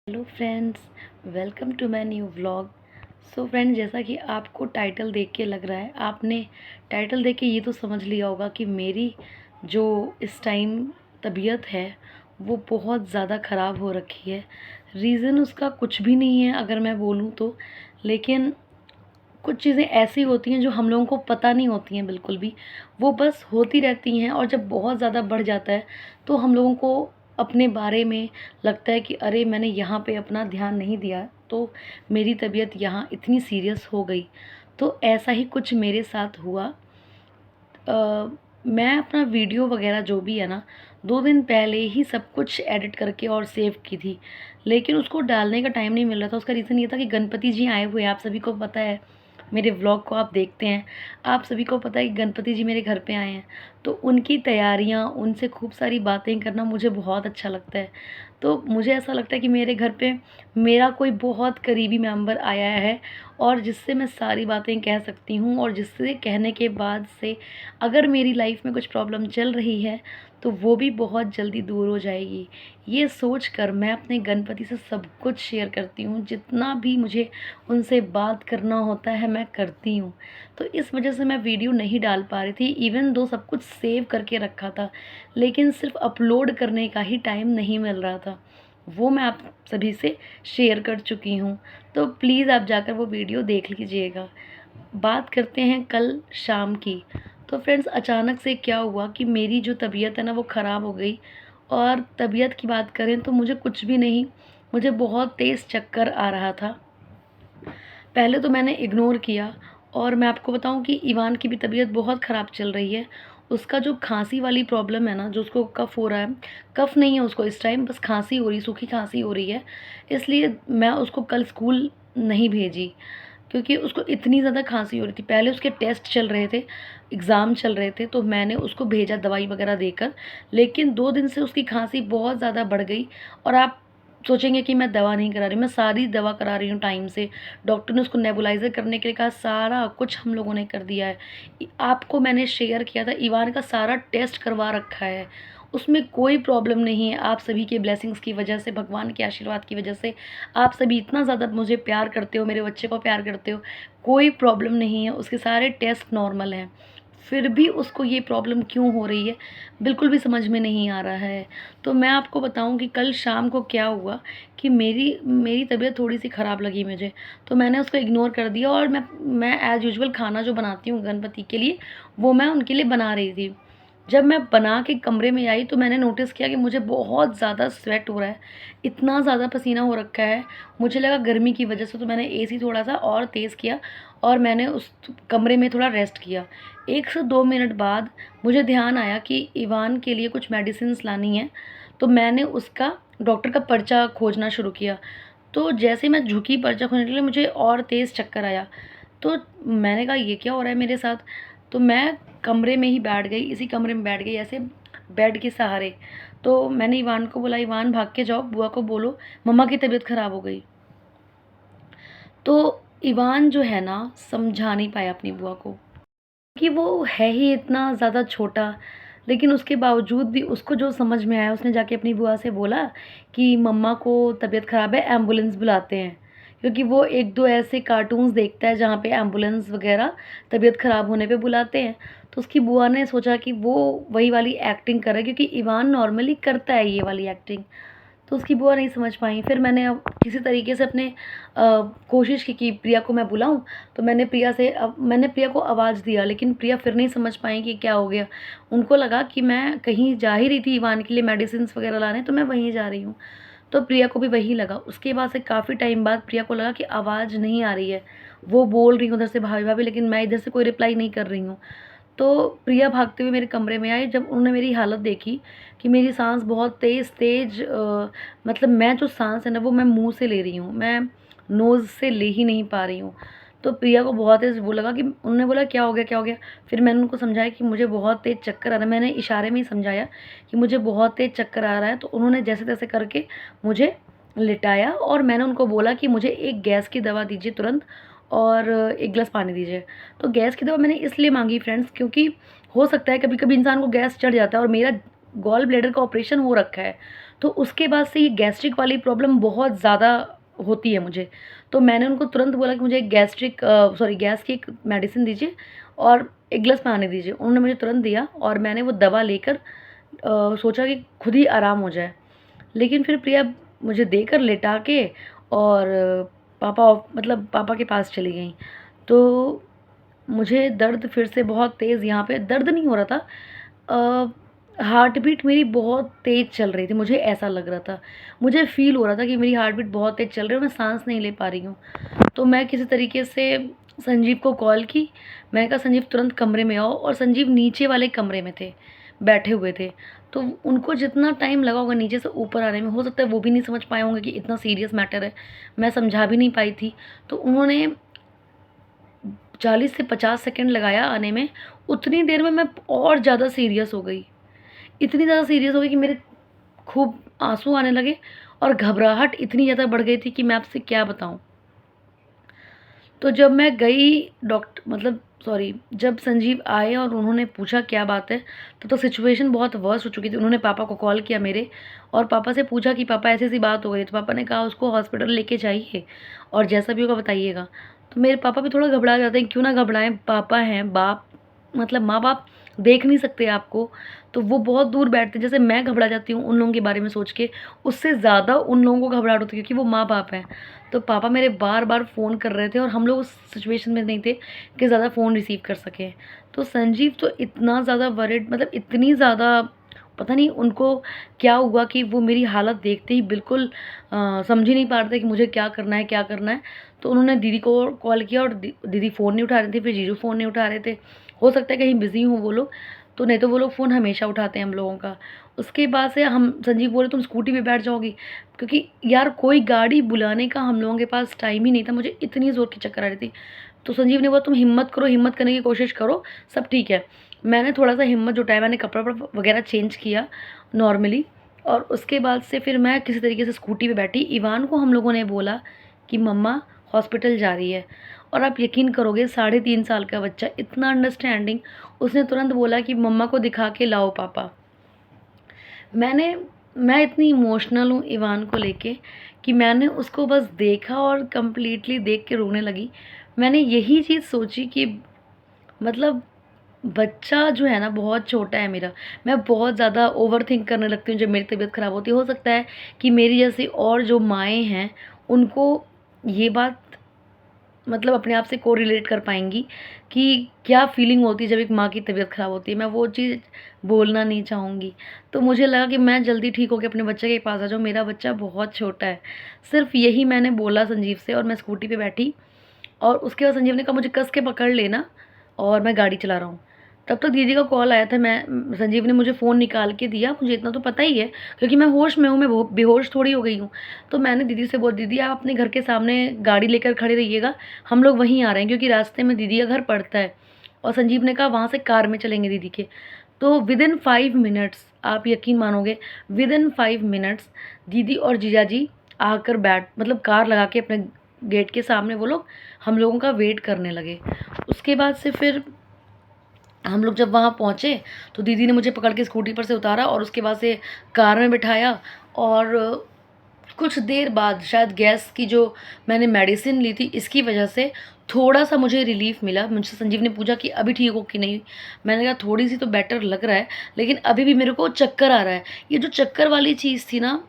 Hello friends, welcome to my new vlog. So friends, जैसा कि आपको टाइटल देख के लग रहा है, आपने टाइटल देख के ये तो समझ लिया होगा कि मेरी जो इस टाइम तबीयत है वो बहुत ज़्यादा ख़राब हो रखी है। रीज़न उसका कुछ भी नहीं है अगर मैं बोलूँ तो, लेकिन कुछ चीज़ें ऐसी होती हैं जो हम लोगों को पता नहीं होती हैं बिल्कुल भी, वो बस होती रहती हैं। और जब बहुत ज़्यादा बढ़ जाता है तो हम लोगों को अपने बारे में लगता है कि अरे मैंने यहाँ पे अपना ध्यान नहीं दिया, तो मेरी तबीयत यहाँ इतनी सीरियस हो गई। तो ऐसा ही कुछ मेरे साथ हुआ। मैं अपना वीडियो वगैरह जो भी है ना, 2 दिन पहले ही सब कुछ एडिट करके और सेव की थी, लेकिन उसको डालने का टाइम नहीं मिल रहा था। उसका रीज़न ये था कि गणपति जी आए हुए हैं, आप सभी को पता है। मेरे व्लॉग को आप देखते हैं, आप सभी को पता है कि गणपति जी मेरे घर पे आए हैं। तो उनकी तैयारियाँ, उनसे खूब सारी बातें करना मुझे बहुत अच्छा लगता है। तो मुझे ऐसा लगता है कि मेरे घर पे मेरा कोई बहुत करीबी मेंबर आया है, और जिससे मैं सारी बातें कह सकती हूँ, और जिससे कहने के बाद से अगर मेरी लाइफ में कुछ प्रॉब्लम चल रही है तो वो भी बहुत जल्दी दूर हो जाएगी। ये सोच कर मैं अपने गणपति से सब कुछ शेयर करती हूँ, जितना भी मुझे उनसे बात करना होता है मैं करती हूँ। तो इस वजह से मैं वीडियो नहीं डाल पा रही थी, इवन दो सब कुछ सेव करके रखा था, लेकिन सिर्फ अपलोड करने का ही टाइम नहीं मिल रहा था। वो मैं आप सभी से शेयर कर चुकी हूँ, तो प्लीज़ आप जाकर वो वीडियो देख लीजिएगा। बात करते हैं कल शाम की। तो फ्रेंड्स, अचानक से क्या हुआ कि मेरी जो तबीयत है ना वो ख़राब हो गई। और तबीयत की बात करें तो मुझे कुछ भी नहीं, मुझे बहुत तेज़ चक्कर आ रहा था। पहले तो मैंने इग्नोर किया, और मैं आपको बताऊं कि इवान की भी तबीयत बहुत ख़राब चल रही है। उसका जो खांसी वाली प्रॉब्लम है ना, जो उसको कफ़ हो रहा है, कफ़ नहीं है उसको इस टाइम, बस खांसी हो रही, सूखी खांसी हो रही है। इसलिए मैं उसको कल स्कूल नहीं भेजी, क्योंकि उसको इतनी ज़्यादा खांसी हो रही थी। पहले उसके टेस्ट चल रहे थे, एग्ज़ाम चल रहे थे, तो मैंने उसको भेजा दवाई वगैरह देकर। लेकिन 2 दिन से उसकी खांसी बहुत ज़्यादा बढ़ गई। और आप सोचेंगे कि मैं दवा नहीं करा रही, मैं सारी दवा करा रही हूँ टाइम से। डॉक्टर ने उसको नेबुलाइज़र करने के लिए कहा, सारा कुछ हम लोगों ने कर दिया है। आपको मैंने शेयर किया था, इवान का सारा टेस्ट करवा रखा है, उसमें कोई प्रॉब्लम नहीं है। आप सभी के ब्लेसिंग्स की वजह से, भगवान के आशीर्वाद की वजह से, आप सभी इतना ज़्यादा मुझे प्यार करते हो, मेरे बच्चे को प्यार करते हो, कोई प्रॉब्लम नहीं है। उसके सारे टेस्ट नॉर्मल हैं, फिर भी उसको ये प्रॉब्लम क्यों हो रही है बिल्कुल भी समझ में नहीं आ रहा है। तो मैं आपको बताऊं कि कल शाम को क्या हुआ कि मेरी मेरी तबीयत थोड़ी-सी ख़राब लगी मुझे, तो मैंने उसको इग्नोर कर दिया। और मैं एज़ यूजुअल खाना जो बनाती हूँ गणपति के लिए, वो मैं उनके लिए बना रही थी। जब मैं बना के कमरे में आई तो मैंने नोटिस किया कि मुझे बहुत ज़्यादा स्वेट हो रहा है, इतना ज़्यादा पसीना हो रखा है। मुझे लगा गर्मी की वजह से, तो मैंने एसी थोड़ा-सा और तेज़ किया, और मैंने उस कमरे में थोड़ा रेस्ट किया। 1 से 2 मिनट बाद मुझे ध्यान आया कि इवान के लिए कुछ मेडिसिन्स लानी है, तो मैंने उसका डॉक्टर का पर्चा खोजना शुरू किया। तो जैसे मैं झुकी पर्चा खोजने के लिए, मुझे और तेज़ चक्कर आया। तो मैंने कहा ये क्या हो रहा है मेरे साथ? तो मैं कमरे में ही बैठ गई, इसी कमरे में बैठ गई ऐसे बेड के सहारे। तो मैंने इवान को बोला, इवान भाग के जाओ, बुआ को बोलो मम्मा की तबीयत ख़राब हो गई। तो इवान जो है ना, समझा नहीं पाया अपनी बुआ को, कि वो है ही इतना ज़्यादा छोटा। लेकिन उसके बावजूद भी उसको जो समझ में आया, उसने जाके अपनी बुआ से बोला कि मम्मा को तबीयत ख़राब है, एम्बुलेंस बुलाते हैं। क्योंकि वो 1-2 ऐसे कार्टून्स देखता है जहाँ पे एम्बुलेंस वग़ैरह तबीयत ख़राब होने पे बुलाते हैं। तो उसकी बुआ ने सोचा कि वो वही वाली एक्टिंग कर रहा है, क्योंकि इवान नॉर्मली करता है ये वाली एक्टिंग। तो उसकी बुआ नहीं समझ पाई। फिर मैंने अब किसी तरीके से अपने कोशिश की कि प्रिया को मैं बुलाऊँ। तो मैंने प्रिया को आवाज़ दिया, लेकिन प्रिया फिर नहीं समझ पाई कि क्या हो गया। उनको लगा कि मैं कहीं जा ही रही थी इवान के लिए मेडिसिन्स वग़ैरह लाने, तो मैं वहीं जा रही हूँ। तो प्रिया को भी वही लगा। उसके बाद से काफ़ी टाइम बाद प्रिया को लगा कि आवाज़ नहीं आ रही है। वो बोल रही है उधर से, भाभी भाभी, लेकिन मैं इधर से कोई रिप्लाई नहीं कर रही हूँ। तो प्रिया भागते हुए मेरे कमरे में आई। जब उन्होंने मेरी हालत देखी कि मेरी साँस बहुत तेज़ तेज़, मतलब मैं जो साँस है ना वो मैं मुँह से ले रही हूँ, मैं नोज़ से ले ही नहीं पा रही हूँ। तो प्रिया को बहुत तेज़ वो लगा, कि उन्होंने बोला क्या हो गया, क्या हो गया? फिर मैंने उनको समझाया कि मुझे बहुत तेज़ चक्कर आ रहा है। मैंने इशारे में ही समझाया कि मुझे बहुत तेज़ चक्कर आ रहा है। तो उन्होंने जैसे-तैसे करके मुझे लिटाया, और मैंने उनको बोला कि मुझे एक गैस की दवा दीजिए तुरंत, और 1 गिलास पानी दीजिए। तो गैस की दवा मैंने इसलिए माँगी फ्रेंड्स, क्योंकि हो सकता है कभी-कभी इंसान को गैस चढ़ जाता है, और मेरा गॉल ब्लैडर का ऑपरेशन हो रखा है। तो उसके बाद से ये गैस्ट्रिक वाली प्रॉब्लम बहुत ज़्यादा होती है मुझे। तो मैंने उनको तुरंत बोला कि मुझे एक गैस की एक मेडिसिन दीजिए और 1 गिलास पानी दीजिए। उन्होंने मुझे तुरंत दिया और मैंने वो दवा लेकर सोचा कि खुद ही आराम हो जाए। लेकिन फिर प्रिया मुझे देकर लेटा के और पापा के पास चली गईं। तो मुझे दर्द फिर से बहुत तेज़, यहाँ पे दर्द नहीं हो रहा था, हार्ट बीट मेरी बहुत तेज़ चल रही थी, मुझे ऐसा लग रहा था। मुझे फ़ील हो रहा था कि मेरी हार्ट बीट बहुत तेज़ चल रही है और मैं साँस नहीं ले पा रही हूँ। तो मैं किसी तरीके से संजीव को कॉल की। मैंने कहा संजीव तुरंत कमरे में आओ, और संजीव नीचे वाले कमरे में थे, बैठे हुए थे। तो उनको जितना टाइम लगा होगा नीचे से ऊपर आने में, हो सकता है वो भी नहीं समझ पाए होंगे कि इतना सीरियस मैटर है। मैं समझा भी नहीं पाई थी। तो उन्होंने 40 से 50 सेकंड लगाया आने में। उतनी देर में मैं और ज़्यादा सीरियस हो गई। इतनी ज़्यादा सीरियस हो गई कि मेरे खूब आँसू आने लगे और घबराहट इतनी ज़्यादा बढ़ गई थी कि मैं आपसे क्या बताऊँ। तो जब मैं गई जब संजीव आए और उन्होंने पूछा क्या बात है, तो सिचुएशन बहुत वर्स्ट हो चुकी थी। उन्होंने पापा को कॉल किया मेरे, और पापा से पूछा कि पापा ऐसी-ऐसी बात हो गई। तो पापा ने कहा उसको हॉस्पिटल लेके जाइए और जैसा भी होगा बताइएगा। तो मेरे पापा भी थोड़ा घबरा जाते हैं, क्यों ना घबराएँ, पापा हैं, माँ-बाप देख नहीं सकते आपको, तो वो बहुत दूर बैठते हैं। जैसे मैं घबरा जाती हूँ उन लोगों के बारे में सोच के, उससे ज़्यादा उन लोगों को घबराहट होती है क्योंकि वो माँ-बाप हैं। तो पापा मेरे बार-बार फ़ोन कर रहे थे और हम लोग उस सिचुएशन में नहीं थे कि ज़्यादा फ़ोन रिसीव कर सकें। तो संजीव तो इतना ज़्यादा वरिड, मतलब इतनी ज़्यादा, पता नहीं उनको क्या हुआ कि वो मेरी हालत देखते ही बिल्कुल समझ ही नहीं पा रहे थे कि मुझे क्या करना है, क्या करना है। तो उन्होंने दीदी को कॉल किया और दीदी फ़ोन नहीं उठा रही थी, फिर जीजू फ़ोन नहीं उठा रहे थे। हो सकता है कहीं बिज़ी हों वो लोग, तो नहीं तो वो लोग फ़ोन हमेशा उठाते हैं हम लोगों का। उसके बाद से हम संजीव बोले तुम स्कूटी पे बैठ जाओगी, क्योंकि यार कोई गाड़ी बुलाने का हम लोगों के पास टाइम ही नहीं था, मुझे इतनी ज़ोर की चक्कर आ रही थी। तो संजीव ने बोला तुम हिम्मत करो, हिम्मत करने की कोशिश करो, सब ठीक है। मैंने थोड़ा-सा हिम्मत जुटाई, मैंने कपड़ा वगैरह चेंज किया नॉर्मली, और उसके बाद से फिर मैं किसी तरीके से स्कूटी पे बैठी। इवान को हम लोगों ने बोला कि मम्मा हॉस्पिटल जा रही है, और आप यकीन करोगे 3.5 साल का बच्चा इतना अंडरस्टैंडिंग, उसने तुरंत बोला कि मम्मा को दिखा के लाओ पापा। मैं इतनी इमोशनल हूँ इवान को लेके कि मैंने उसको बस देखा और कंप्लीटली देख के रोने लगी। मैंने यही चीज़ सोची कि मतलब बच्चा जो है ना बहुत छोटा है मेरा। मैं बहुत ज़्यादा ओवरथिंक करने लगती हूँ जब मेरी तबीयत ख़राब होती है। हो सकता है कि मेरी जैसी और जो माएँ हैं उनको ये बात मतलब अपने आप से कोरिलेट कर पाएँगी कि क्या फ़ीलिंग होती है जब एक माँ की तबीयत ख़राब होती है। मैं वो चीज़ बोलना नहीं चाहूँगी। तो मुझे लगा कि मैं जल्दी ठीक होके अपने बच्चे के पास आ जाऊँ, मेरा बच्चा बहुत छोटा है। सिर्फ़ यही मैंने बोला संजीव से, और मैं स्कूटी पे बैठी, और उसके बाद संजीव ने कहा मुझे कस के पकड़ लेना, और मैं गाड़ी चला रहा हूँ। तब तक दीदी का कॉल आया था, संजीव ने मुझे फ़ोन निकाल के दिया, मुझे इतना तो पता ही है क्योंकि मैं होश में हूँ, मैं बेहोश थोड़ी हो गई हूँ। तो मैंने दीदी से बोला दीदी आप अपने घर के सामने गाड़ी लेकर खड़े रहिएगा, हम लोग वहीं आ रहे हैं, क्योंकि रास्ते में दीदी का घर पड़ता है। और संजीव ने कहा वहाँ से कार में चलेंगे दीदी के। तो विदिन 5 मिनट्स, आप यकीन मानोगे, विदिन 5 मिनट्स दीदी और जीजाजी आकर कार लगा के अपने गेट के सामने वो लोग हम लोगों का वेट करने लगे। उसके बाद से फिर हम लोग जब वहाँ पहुँचे तो दीदी ने मुझे पकड़ के स्कूटी पर से उतारा और उसके बाद से कार में बिठाया, और कुछ देर बाद शायद गैस की जो मैंने मेडिसिन ली थी इसकी वजह से थोड़ा-सा मुझे रिलीफ़ मिला। मुझसे संजीव ने पूछा कि अभी ठीक हो कि नहीं? मैंने कहा थोड़ी-सी तो बेटर लग रहा है, लेकिन अभी भी मेरे को चक्कर आ रहा है। ये जो चक्कर वाली चीज़ थी ना,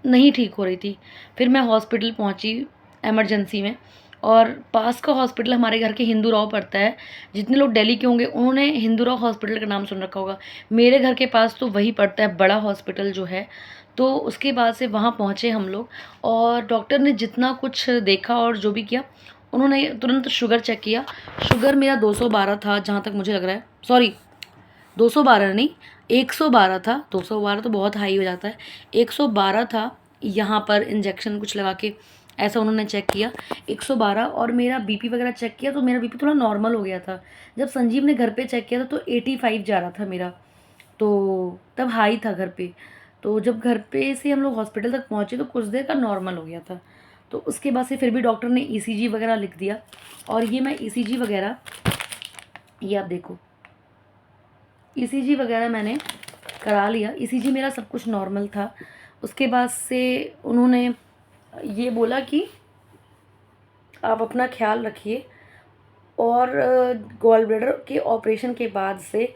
नहीं ठीक हो रही थी। फिर मैं हॉस्पिटल पहुँची इमरजेंसी में, और पास का हॉस्पिटल हमारे घर के हिंदू राव पड़ता है। जितने लोग दिल्ली के होंगे उन्होंने हिंदू राव हॉस्पिटल का नाम सुन रखा होगा। मेरे घर के पास तो वही पड़ता है, बड़ा हॉस्पिटल जो है। तो उसके बाद से वहाँ पहुँचे हम लोग, और डॉक्टर ने जितना कुछ देखा और जो भी किया, उन्होंने तुरंत शुगर चेक किया। शुगर मेरा 212 था जहाँ तक मुझे लग रहा है, सॉरी 212 नहीं, 112 था। 212 तो बहुत हाई हो जाता है, 112 था। यहाँ पर इंजेक्शन कुछ लगा के ऐसा उन्होंने चेक किया 112, और मेरा बीपी वगैरह चेक किया तो मेरा बीपी थोड़ा नॉर्मल हो गया था। जब संजीव ने घर पे चेक किया था तो 85 जा रहा था मेरा, तो तब हाई था घर पे। तो जब घर पे से हम लोग हॉस्पिटल तक पहुँचे तो कुछ देर का नॉर्मल हो गया था। तो उसके बाद से फिर भी डॉक्टर ने ईसीजी वगैरह लिख दिया, और ये मैं ईसीजी वगैरह, ये आप देखो, ईसीजी वगैरह मैंने करा लिया। ईसीजी मेरा सब कुछ नॉर्मल था, उसके बाद से उन्होंने ये बोला कि आप अपना ख्याल रखिए, और गॉल ब्लैडर के ऑपरेशन के बाद से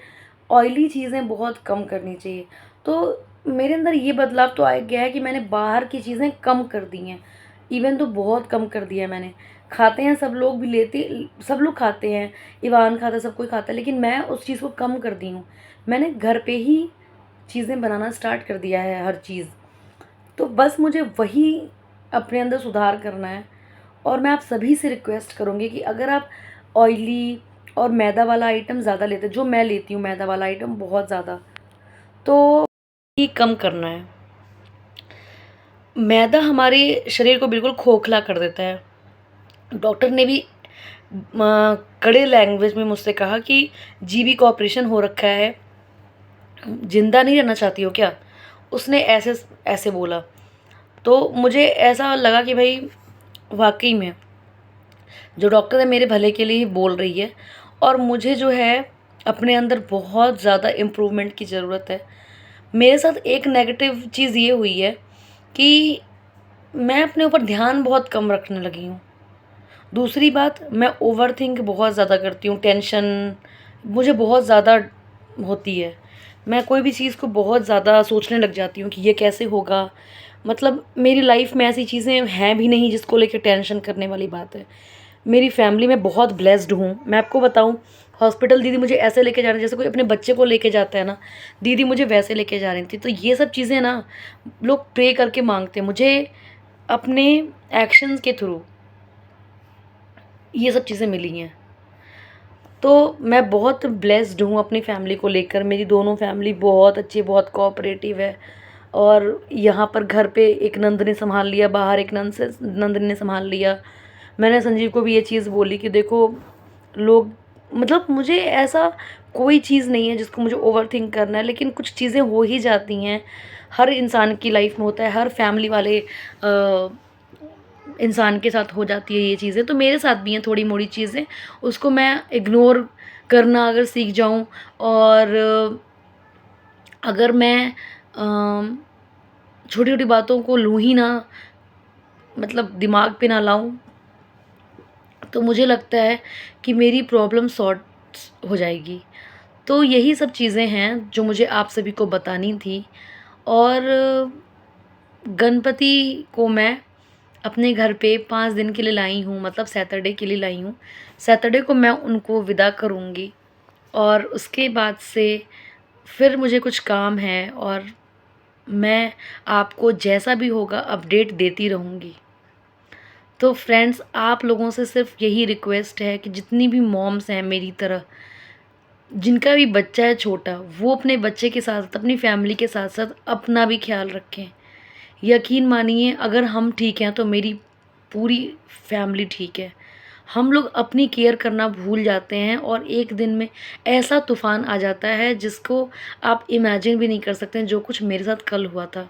ऑयली चीज़ें बहुत कम करनी चाहिए। तो मेरे अंदर ये बदलाव तो आ गया है कि मैंने बाहर की चीज़ें कम कर दी हैं, इवन तो बहुत कम कर दिया है मैंने। खाते हैं सब लोग भी, लेते सब लोग खाते हैं, इवान खाता है, सब कोई खाता है, लेकिन मैं उस चीज़ को कम कर दी हूँ। मैंने घर पे ही चीज़ें बनाना स्टार्ट कर दिया है, हर चीज़। तो बस मुझे वही अपने अंदर सुधार करना है। और मैं आप सभी से रिक्वेस्ट करूँगी कि अगर आप ऑयली और मैदा वाला आइटम ज़्यादा लेते हैं, जो मैं लेती हूँ मैदा वाला आइटम बहुत ज़्यादा, तो ये कम करना है। मैदा हमारे शरीर को बिल्कुल खोखला कर देता है। डॉक्टर ने भी कड़े लैंग्वेज में मुझसे कहा कि जीबी का ऑपरेशन हो रखा है, जिंदा नहीं रहना चाहती हो क्या? उसने ऐसे ऐसे बोला। तो मुझे ऐसा लगा कि भाई वाकई में जो डॉक्टर है मेरे भले के लिए ही बोल रही है, और मुझे जो है अपने अंदर बहुत ज़्यादा इम्प्रूवमेंट की ज़रूरत है। मेरे साथ एक नेगेटिव चीज़ ये हुई है कि मैं अपने ऊपर ध्यान बहुत कम रखने लगी हूँ। दूसरी बात, मैं ओवरथिंक बहुत ज़्यादा करती हूँ, टेंशन मुझे बहुत ज़्यादा होती है। मैं कोई भी चीज़ को बहुत ज़्यादा सोचने लग जाती हूँ कि ये कैसे होगा। मतलब मेरी लाइफ में ऐसी चीज़ें हैं भी नहीं जिसको लेकर टेंशन करने वाली बात है। मेरी फैमिली में बहुत ब्लेस्ड हूँ। मैं आपको बताऊँ, हॉस्पिटल दीदी मुझे ऐसे लेके जा रही, जैसे कोई अपने बच्चे को लेके जाता है ना, दीदी मुझे वैसे लेके जा रही थी। तो ये सब चीज़ें ना लोग प्रे करके मांगते हैं, मुझे अपने एक्शंस के थ्रू ये सब चीज़ें मिली हैं। तो मैं बहुत ब्लेस्ड हूँ अपनी फैमिली को लेकर। मेरी दोनों फैमिली बहुत अच्छी, बहुत कोऑपरेटिव है। और यहाँ पर घर पे एक नंद ने संभाल लिया, बाहर एक नंद ने संभाल लिया। मैंने संजीव को भी ये चीज़ बोली कि देखो लोग, मतलब मुझे ऐसा कोई चीज़ नहीं है जिसको मुझे ओवरथिंक करना है, लेकिन कुछ चीज़ें हो ही जाती हैं। हर इंसान की लाइफ में होता है, हर फैमिली वाले इंसान के साथ हो जाती है ये चीज़ें। तो मेरे साथ भी हैं थोड़ी मोड़ी चीज़ें, उसको मैं इग्नोर करना अगर सीख जाऊँ, और अगर मैं छोटी छोटी बातों को लूँ ही ना, मतलब दिमाग पे ना लाऊं, तो मुझे लगता है कि मेरी प्रॉब्लम सॉर्ट हो जाएगी। तो यही सब चीज़ें हैं जो मुझे आप सभी को बतानी थी। और गणपति को मैं अपने घर पे 5 दिन के लिए लाई हूँ, मतलब सैटरडे के लिए लाई हूँ। सैटरडे को मैं उनको विदा करूँगी, और उसके बाद से फिर मुझे कुछ काम है, और मैं आपको जैसा भी होगा अपडेट देती रहूँगी। तो फ्रेंड्स, आप लोगों से सिर्फ यही रिक्वेस्ट है कि जितनी भी मॉम्स हैं मेरी तरह, जिनका भी बच्चा है छोटा, वो अपने बच्चे के साथ, अपनी फैमिली के साथ साथ अपना भी ख्याल रखें। यकीन मानिए, अगर हम ठीक हैं तो मेरी पूरी फैमिली ठीक है। हम लोग अपनी केयर करना भूल जाते हैं, और एक दिन में ऐसा तूफ़ान आ जाता है जिसको आप इमेजिन भी नहीं कर सकते हैं, जो कुछ मेरे साथ कल हुआ था।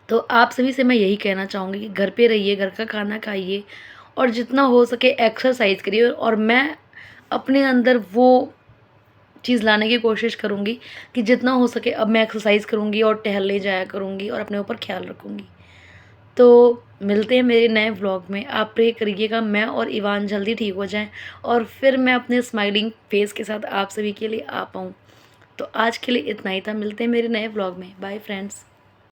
तो आप सभी से मैं यही कहना चाहूँगी कि घर पे रहिए, घर का खाना खाइए, और जितना हो सके एक्सरसाइज करिए। और मैं अपने अंदर वो चीज़ लाने की कोशिश करूँगी कि जितना हो सके अब मैं एक्सरसाइज करूँगी और टहलने जाया करूँगी और अपने ऊपर ख्याल रखूँगी। तो मिलते हैं मेरे नए व्लॉग में। आप प्रे करिएगा मैं और इवान जल्दी ठीक हो जाएं, और फिर मैं अपने स्माइलिंग फेस के साथ आप सभी के लिए आ पाऊँ। तो आज के लिए इतना ही था। मिलते हैं मेरे नए व्लॉग में। Bye friends.